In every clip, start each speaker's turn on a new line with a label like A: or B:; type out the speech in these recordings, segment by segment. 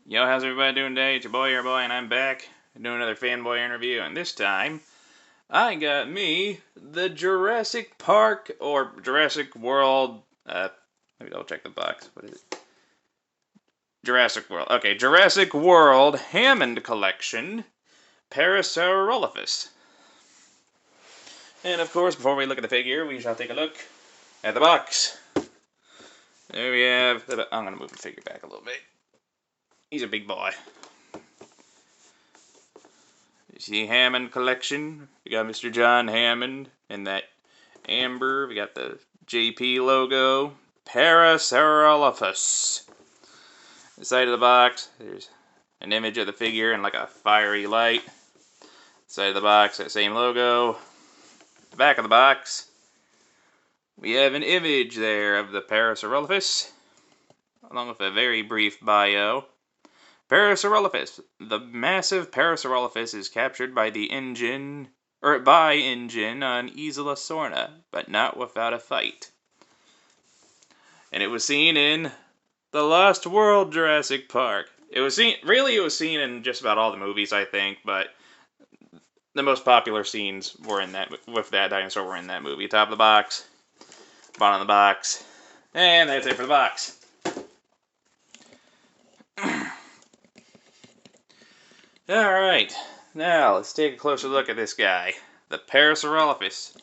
A: Yo, how's everybody doing today? It's your boy, and I'm back doing another fanboy interview, and this time I got me the Jurassic Park or Jurassic World. Let me double check the box. What is it? Jurassic World. Okay, Jurassic World Hammond Collection, Parasaurolophus. And of course, before we look at the figure, we shall take a look at the box. There we have. I'm gonna move the figure back a little bit. He's a big boy. You see Hammond collection. We got Mr. John Hammond and that amber. We got the JP logo. Parasaurolophus. The side of the box, there's an image of the figure and like a fiery light. The side of the box, that same logo. The back of the box, we have an image there of the Parasaurolophus, along with a very brief bio. Parasaurolophus. The massive Parasaurolophus is captured by engine on Isla Sorna, but not without a fight. And it was seen in The Lost World Jurassic Park. It was seen in just about all the movies, I think, but the most popular scenes were in that with that dinosaur were in that movie. Top of the box, bottom of the box, and that's it for the box. Alright, now let's take a closer look at this guy, the Parasaurolophus.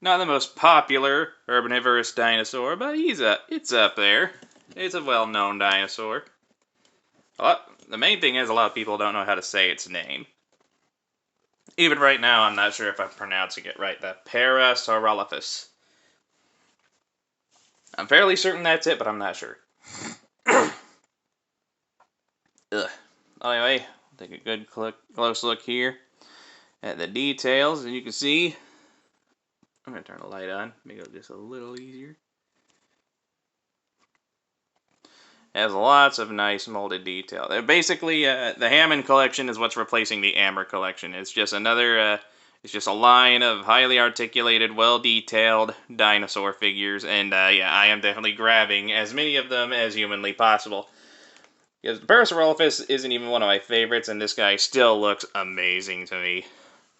A: Not the most popular herbivorous dinosaur, but it's up there. It's a well-known dinosaur. The main thing is a lot of people don't know how to say its name. Even right now, I'm not sure if I'm pronouncing it right, the Parasaurolophus. I'm fairly certain that's it, but I'm not sure. Anyway, take a good close look here at the details, and you can see, I'm going to turn the light on, make it just a little easier. It has lots of nice molded detail. Basically, the Hammond collection is what's replacing the Amber collection. It's just it's just a line of highly articulated, well-detailed dinosaur figures, and yeah, I am definitely grabbing as many of them as humanly possible. Because the Parasaurolophus isn't even one of my favorites, and this guy still looks amazing to me.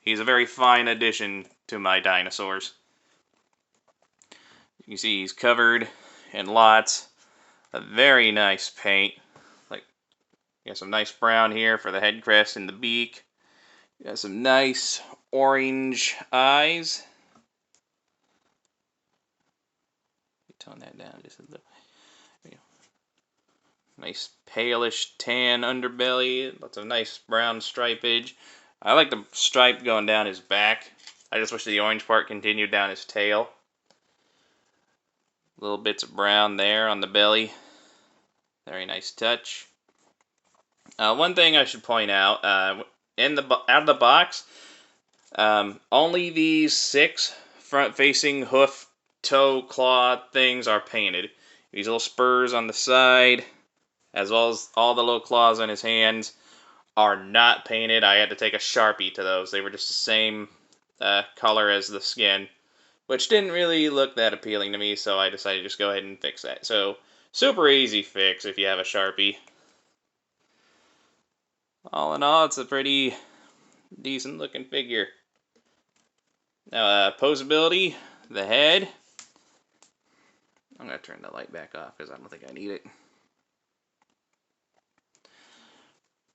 A: He's a very fine addition to my dinosaurs. You can see he's covered in lots of very nice paint. Like, you got some nice brown here for the head crest and the beak. You got some nice orange eyes. Tone that down just a little. Nice palish tan underbelly, lots of nice brown stripage. I like the stripe going down his back. I just wish the orange part continued down his tail. Little bits of brown there on the belly. Very nice touch. One thing I should point out, out of the box, only these 6 front-facing hoof, toe, claw things are painted. These little spurs on the side, as well as all the little claws on his hands, are not painted. I had to take a Sharpie to those. They were just the same color as the skin, which didn't really look that appealing to me, so I decided to just go ahead and fix that. So, super easy fix if you have a Sharpie. All in all, it's a pretty decent looking figure. Now, Posability, the head. I'm going to turn the light back off because I don't think I need it.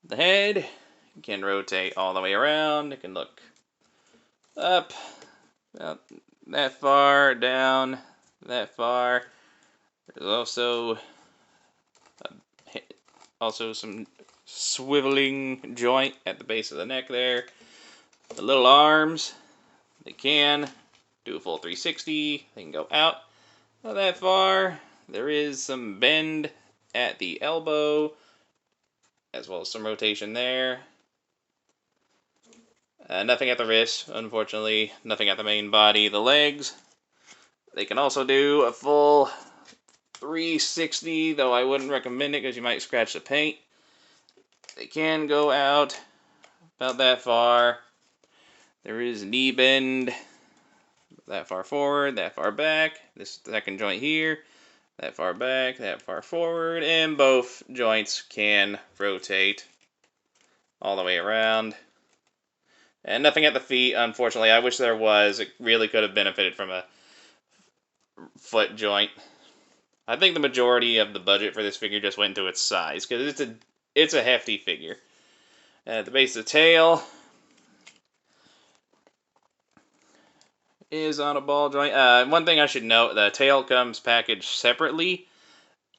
A: The head can rotate all the way around. It can look up, about that far, down, that far. There's also some swiveling joint at the base of the neck there. The little arms, they can do a full 360. They can go out not that far. There is some bend at the elbow, as well as some rotation there. Nothing at the wrist, unfortunately. Nothing at the main body. The legs, they can also do a full 360, though I wouldn't recommend it because you might scratch the paint. They can go out about that far. There is knee bend that far forward, that far back. This second joint here, that far back, that far forward, and both joints can rotate all the way around. And nothing at the feet, unfortunately. I wish there was. It really could have benefited from a foot joint. I think the majority of the budget for this figure just went into its size, because it's a hefty figure. At the base of the tail is on a ball joint. One thing I should note, the tail comes packaged separately.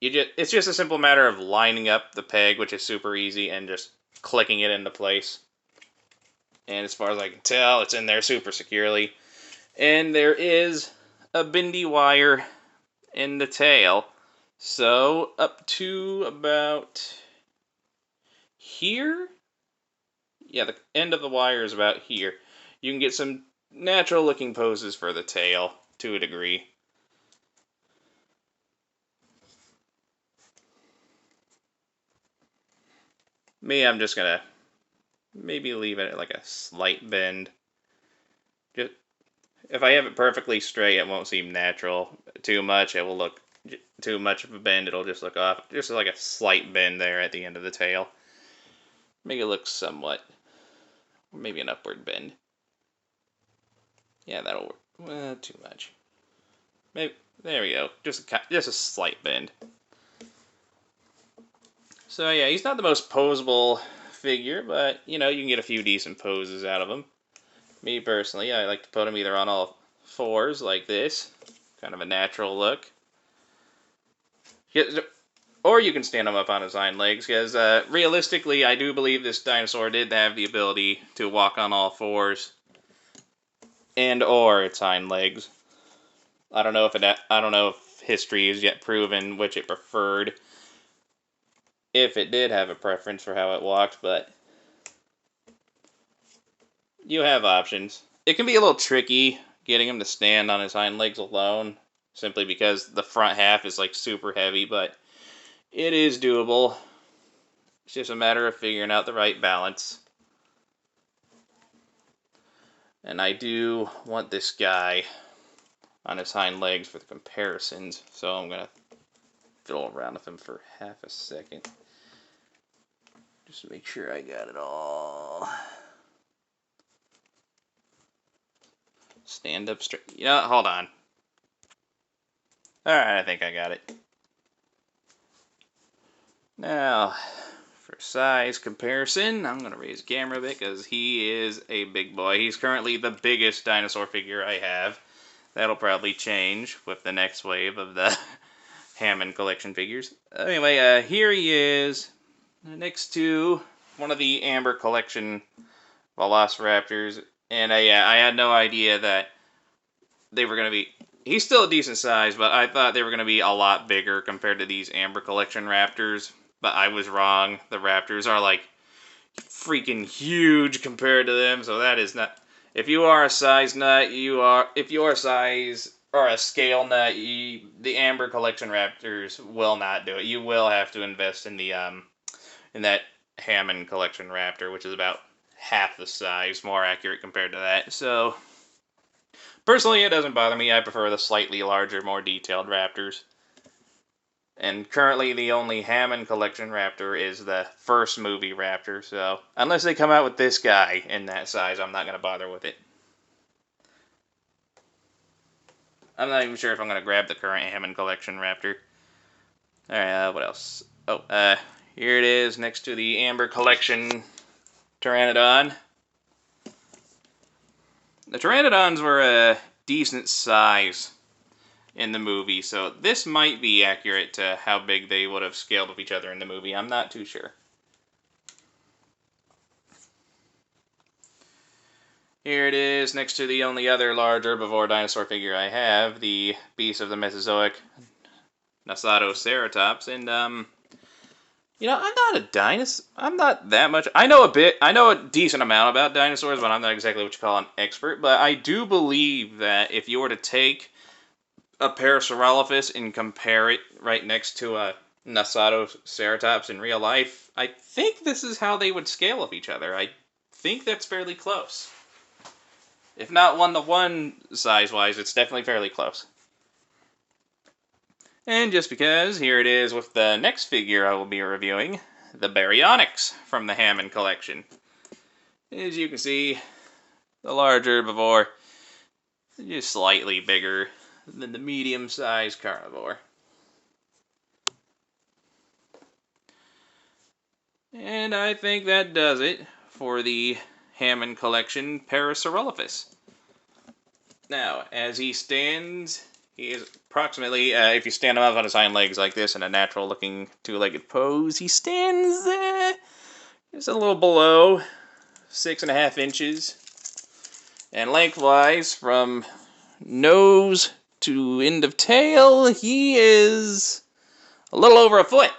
A: It's just a simple matter of lining up the peg, which is super easy, and just clicking it into place. And as far as I can tell, it's in there super securely. And there is a bendy wire in the tail. So, up to about here? Yeah, the end of the wire is about here. You can get some natural looking poses for the tail, to a degree. Me, I'm just gonna maybe leave it at like a slight bend. Just, if I have it perfectly straight, it won't seem natural. Too much, it will look too much of a bend. It'll just look off. Just like a slight bend there at the end of the tail. Make it look somewhat, maybe an upward bend. Yeah, that'll work. Too much. Maybe there we go. Just a slight bend. So yeah, he's not the most posable figure, but you know, you can get a few decent poses out of him. Me personally, I like to put him either on all fours like this, kind of a natural look. Or you can stand him up on his hind legs, because realistically, I do believe this dinosaur did have the ability to walk on all fours and or its hind legs. I don't know if history has yet proven which it preferred, if it did have a preference for how it walked, but you have options. It can be a little tricky getting him to stand on his hind legs alone, simply because the front half is like super heavy, but it is doable. It's just a matter of figuring out the right balance. And I do want this guy on his hind legs for the comparisons, so I'm going to fiddle around with him for half a second. Just to make sure I got it all. Stand up straight. You know what? Hold on. Alright, I think I got it. Now, for size comparison, I'm going to raise the camera a bit because he is a big boy. He's currently the biggest dinosaur figure I have. That'll probably change with the next wave of the Hammond collection figures. Anyway, here he is next to one of the Amber collection Velociraptors. And I had no idea that they were going to be... He's still a decent size, but I thought they were going to be a lot bigger compared to these Amber collection Raptors. But I was wrong. The Raptors are like freaking huge compared to them, so that is not... If you are a size nut, if you are a size or a scale nut, the Amber collection Raptors will not do it. You will have to invest in the in that Hammond collection Raptor, which is about half the size, more accurate compared to that. So personally, it doesn't bother me. I prefer the slightly larger, more detailed Raptors. And currently, the only Hammond collection Raptor is the first movie Raptor, so unless they come out with this guy in that size, I'm not going to bother with it. I'm not even sure if I'm going to grab the current Hammond collection Raptor. Alright, what else? Oh, here it is next to the Amber collection Pteranodon. The Pteranodons were a decent size in the movie, so this might be accurate to how big they would have scaled with each other in the movie. I'm not too sure. Here it is next to the only other large herbivore dinosaur figure I have, the beast of the Mesozoic, Parasaurolophus, and you know, I'm not a dinosaur. I'm not that much. I know a decent amount about dinosaurs, but I'm not exactly what you call an expert. But I do believe that if you were to take a Parasaurolophus and compare it right next to a Parasaurolophus in real life, I think this is how they would scale with each other. I think that's fairly close. If not 1-to-1 size-wise, it's definitely fairly close. And just because, here it is with the next figure I will be reviewing, the Baryonyx from the Hammond collection. As you can see, the larger herbivore, just slightly bigger than the medium-sized carnivore. And I think that does it for the Hammond collection Parasaurolophus. Now, as he stands, he is approximately, if you stand him up on his hind legs like this in a natural-looking two-legged pose, he stands just a little below 6.5 inches. And lengthwise, from nose to end of tail, he is a little over a foot.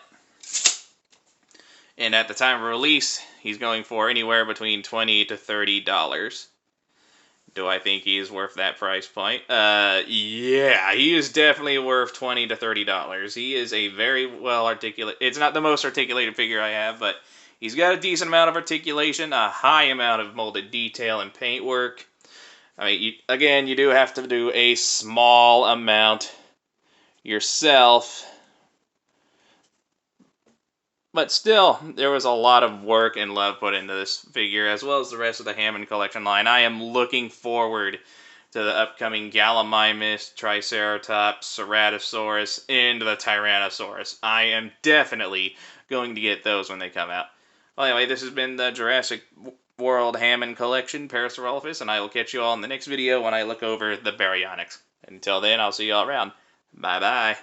A: And at the time of release, he's going for anywhere between $20 to $30. Do I think he's worth that price point? Yeah, he is definitely worth $20 to $30. He is a very well articulated. It's not the most articulated figure I have, but he's got a decent amount of articulation, a high amount of molded detail and paintwork. I mean, again, you do have to do a small amount yourself. But still, there was a lot of work and love put into this figure, as well as the rest of the Hammond collection line. I am looking forward to the upcoming Gallimimus, Triceratops, Ceratosaurus, and the Tyrannosaurus. I am definitely going to get those when they come out. Well, anyway, this has been the Jurassic World Hammond collection, Parasaurolophus, and I will catch you all in the next video when I look over the Baryonyx. Until then, I'll see you all around. Bye-bye.